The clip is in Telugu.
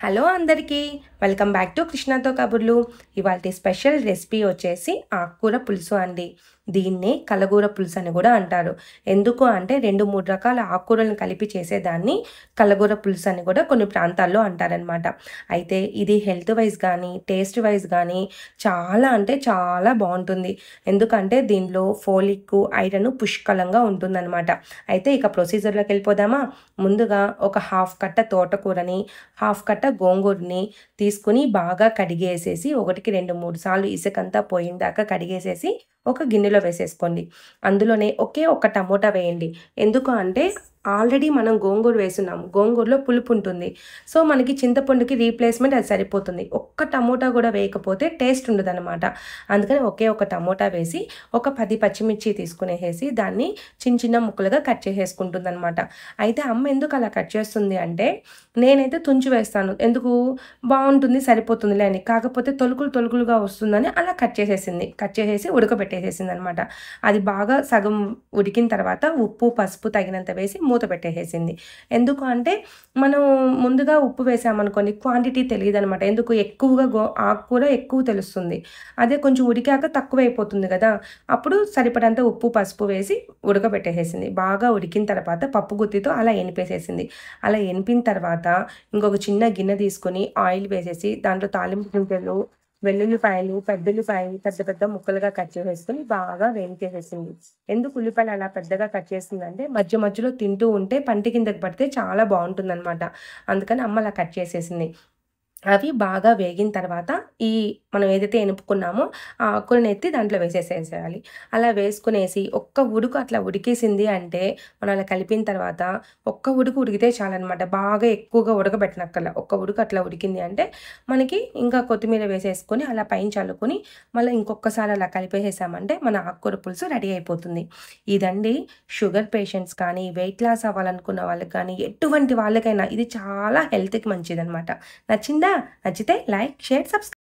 హలో అందరికీ వెల్కమ్ బ్యాక్ టు కృష్ణతో కబుర్లు. ఇవాల్టి స్పెషల్ రెసిపీ వచ్చేసి ఆకుకూర పులుసు అండి. దీన్నే కలగూర పులుసు అని కూడా అంటారు. ఎందుకు అంటే 2-3 రకాల ఆకుకూరలను కలిపి చేసేదాన్ని కలగూర పులుసు అని కూడా కొన్ని ప్రాంతాల్లో అంటారనమాట. అయితే ఇది హెల్త్ వైజ్ కానీ టేస్ట్ వైజ్ కానీ చాలా అంటే చాలా బాగుంటుంది. ఎందుకంటే దీనిలో ఫోలిక్ ఐరన్ పుష్కలంగా ఉంటుందన్నమాట. అయితే ఇక ప్రొసీజర్లోకి వెళ్ళిపోదామా. ముందుగా ఒక హాఫ్ కట్ట తోటకూరని, హాఫ్ కట్ట గోంగూరని తీసుకుని బాగా కడిగేసేసి 1కి 2, 3 సార్లు ఇసుకంతా పోయిందాకా కడిగేసేసి ఒక గిన్నెలో వేసేసుకోండి. అందులోనే ఒకే ఒక్క టమోటా వేయండి. ఎందుకు అంటే ఆల్రెడీ మనం గోంగూర వేస్తున్నాము. గోంగూరలో పులుపు ఉంటుంది. సో మనకి చింతపండుకి రీప్లేస్మెంట్ అది సరిపోతుంది. ఒక్క టమోటా కూడా వేయకపోతే టేస్ట్ ఉండదనమాట. అందుకని ఒకే ఒక టమోటా వేసి ఒక 10 పచ్చిమిర్చి తీసుకునేసి దాన్ని చిన్న చిన్న ముక్కలుగా కట్ చేసేసుకుంటుందనమాట. అయితే అమ్మ ఎందుకు అలా కట్ చేస్తుంది అంటే నేనైతే తుంచి వేస్తాను. ఎందుకు బాగుంటుంది సరిపోతుందిలే అని. కాకపోతే తొలుకులుగా వస్తుందని అలా కట్ చేసేసింది. కట్ చేసేసి ఉడకబెట్టేసేసింది అనమాట. అది బాగా సగం ఉడికిన తర్వాత ఉప్పు పసుపు తగినంత వేసి మూత పెట్టేసేసింది. ఎందుకు అంటే మనం ముందుగా ఉప్పు వేసామనుకోండి క్వాంటిటీ తెలియదనమాట. ఎందుకు ఎక్కువగా ఆకుకూర ఎక్కువ తెలుస్తుంది. అదే కొంచెం ఉడికాక తక్కువైపోతుంది కదా. అప్పుడు సరిపడంత ఉప్పు పసుపు వేసి ఉడకబెట్టేసేసింది. బాగా ఉడికిన తర్వాత పప్పు గుత్తితో అలా ఎనిపేసేసింది. అలా ఎనిపిన తర్వాత ఇంకొక చిన్న గిన్నె తీసుకొని ఆయిల్ వేసేసి దాంట్లో తాలింపు గింజలు, వెల్లుల్లిపాయలు, పెద్దల్లిపాయలు పెద్ద పెద్ద ముక్కలుగా కట్ చేసేసుకొని బాగా వేయించేసేసింది. ఎందుకు ఉల్లిపాయలు అలా పెద్దగా కట్ చేసిందంటే మధ్య మధ్యలో తింటూ ఉంటే పంటి కిందకి పడితే చాలా బాగుంటుందన్నమాట. అందుకని అమ్మ అలా కట్ చేసేసింది. అవి బాగా వేగిన తర్వాత ఈ మనం ఏదైతే ఎనుపుకున్నామో ఆ ఆకుకూరని ఎత్తి దాంట్లో వేసేసేయాలి. అలా వేసుకునేసి ఒక్క ఉడుకు అట్లా ఉడికేసింది అంటే మనం అలా కలిపిన తర్వాత ఒక్క ఉడుకు ఉడికితే చాలనమాట. బాగా ఎక్కువగా ఉడకబెట్టనక్కర్లా. ఒక్క ఉడుకు అట్లా ఉడికింది అంటే మనకి ఇంకా కొత్తిమీర వేసేసుకొని అలా పైన చల్లుకొని మళ్ళీ ఇంకొకసారి అలా కలిపేసేసామంటే మన ఆకుకూర పులుసు రెడీ అయిపోతుంది. ఇదండి షుగర్ పేషెంట్స్ కానీ వెయిట్ లాస్ అవ్వాలనుకున్న వాళ్ళకి కానీ ఎటువంటి వాళ్ళకైనా ఇది చాలా హెల్త్‌కి మంచిదనమాట. నచ్చిందా? నచ్చితే లైక్, షేర్, సబ్స్క్రైబ్.